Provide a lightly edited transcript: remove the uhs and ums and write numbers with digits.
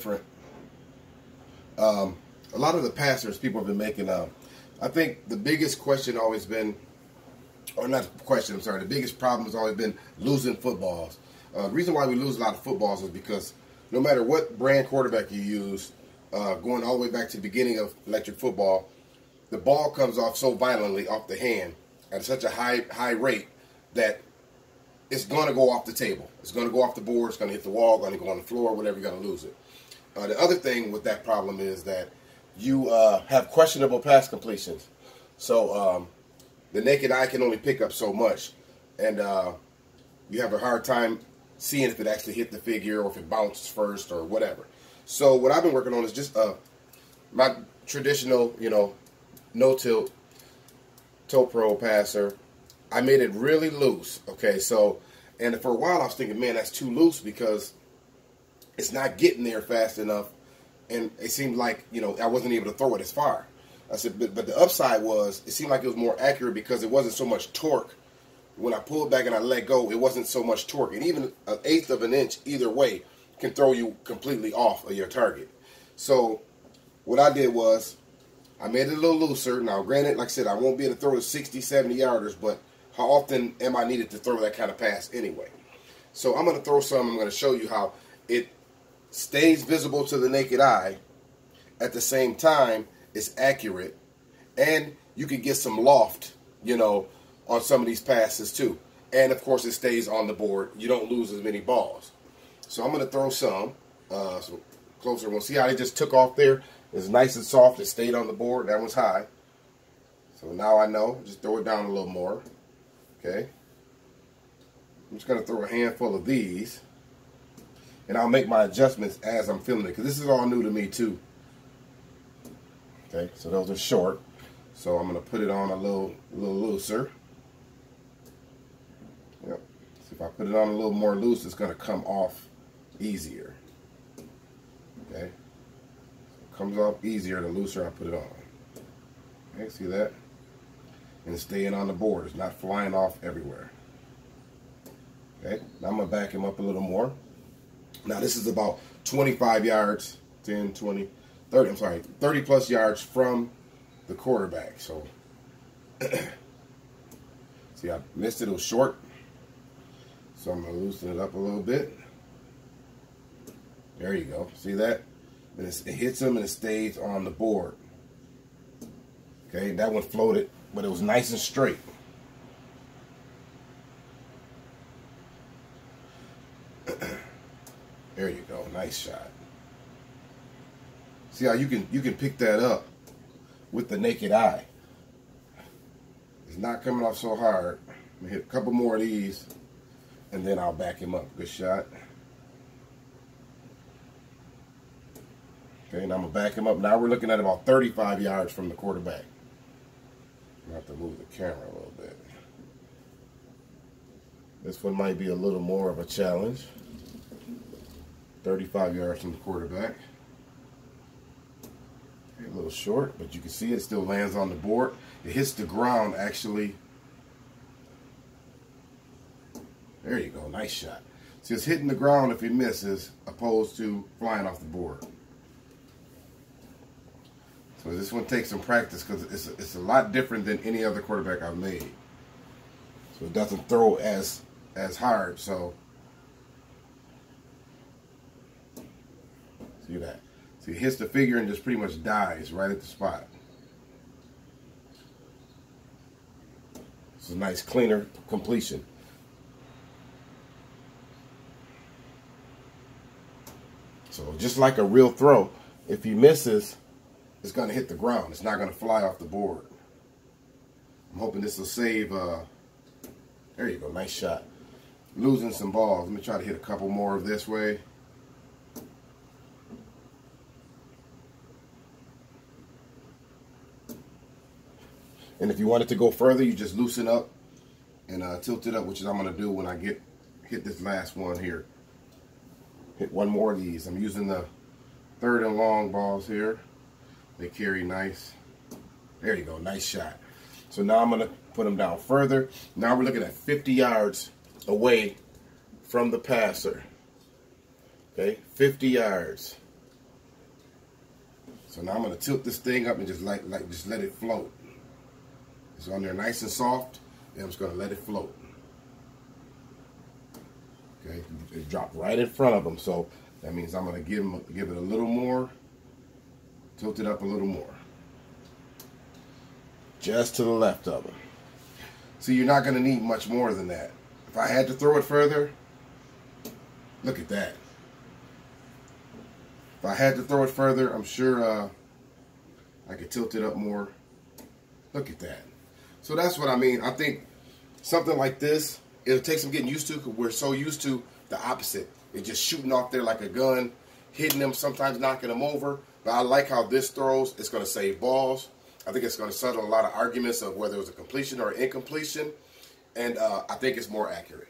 different. A lot of the passers people have been making, I think the biggest question always been, or not question, I'm sorry, the biggest problem has always been losing footballs. The reason why we lose a lot of footballs is because no matter what brand quarterback you use, going all the way back to the beginning of electric football, the ball comes off so violently off the hand at such a high rate that it's going to go off the table. It's going to go off the board. It's going to hit the wall, going to go on the floor, whatever, you're going to lose it. The other thing with that problem is that you have questionable pass completions. So the naked eye can only pick up so much. And you have a hard time seeing if it actually hit the figure or if it bounced first or whatever. So what I've been working on is just my traditional, no-tilt toe pro passer. I made it really loose, okay? So, and for a while I was thinking, man, that's too loose because it's not getting there fast enough. And it seemed like, I wasn't able to throw it as far. I said, but the upside was, it seemed like it was more accurate because it wasn't so much torque. When I pulled back and I let go, it wasn't so much torque. And even 1/8 of an inch either way can throw you completely off of your target. So what I did was, I made it a little looser. Now, granted, like I said, I won't be able to throw the 60, 70 yarders, but how often am I needed to throw that kind of pass anyway? So I'm going to throw some. I'm going to show you how it stays visible to the naked eye. At the same time, it's accurate. And you can get some loft, on some of these passes too. And, of course, it stays on the board. You don't lose as many balls. So I'm going to throw some. So closer. We'll see how it just took off there. It's nice and soft. It stayed on the board. That one's high. So now I know. Just throw it down a little more. Okay. I'm just going to throw a handful of these. And I'll make my adjustments as I'm filming it. Because this is all new to me too. Okay. So those are short. So I'm going to put it on a little looser. Yep. So if I put it on a little more loose, it's going to come off easier. Okay. It comes off easier the looser I put it on. Okay, see that? And it's staying on the board. It's not flying off everywhere. Okay, now I'm going to back him up a little more. Now this is about 25 yards, 10, 20, 30, I'm sorry, 30 plus yards from the quarterback. So, see, I missed it. It was short. So I'm going to loosen it up a little bit. There you go. See that? And it hits him and it stays on the board. Okay, that one floated, but it was nice and straight. There you go. Nice shot. See how you can pick that up with the naked eye. It's not coming off so hard. I'm gonna hit a couple more of these, and then I'll back him up. Good shot. Okay, now I'm going to back him up. Now we're looking at about 35 yards from the quarterback. I'm going to have to move the camera a little bit. This one might be a little more of a challenge. 35 yards from the quarterback. Okay, a little short, but you can see it still lands on the board. It hits the ground, actually. There you go. Nice shot. See, it's hitting the ground if he misses, opposed to flying off the board. So this one takes some practice because it's a lot different than any other quarterback I've made. So it doesn't throw as hard. So see that? So it hits the figure and just pretty much dies right at the spot. It's a nice cleaner completion. So just like a real throw, if he misses, it's going to hit the ground. It's not going to fly off the board. I'm hoping this will save. There you go. Nice shot. Losing some balls. Let me try to hit a couple more of this way. And if you want it to go further, you just loosen up and tilt it up, which is I'm going to do when I hit this last one here. Hit one more of these. I'm using the 3rd and long balls here. They carry nice. There you go. Nice shot. So now I'm going to put them down further. Now we're looking at 50 yards away from the passer. Okay, 50 yards. So now I'm going to tilt this thing up and just let it float. It's on there nice and soft, and I'm just going to let it float. Okay, it dropped right in front of them, so that means I'm going to give it a little more, tilt it up a little more. Just to the left of them. See, you're not going to need much more than that. If I had to throw it further, look at that. If I had to throw it further, I'm sure I could tilt it up more. Look at that. So that's what I mean. I think something like this, it'll take some getting used to, because we're so used to the opposite. It's just shooting off there like a gun, hitting them, sometimes knocking them over. But I like how this throws. It's going to save balls. I think it's going to settle a lot of arguments of whether it was a completion or an incompletion. And I think it's more accurate.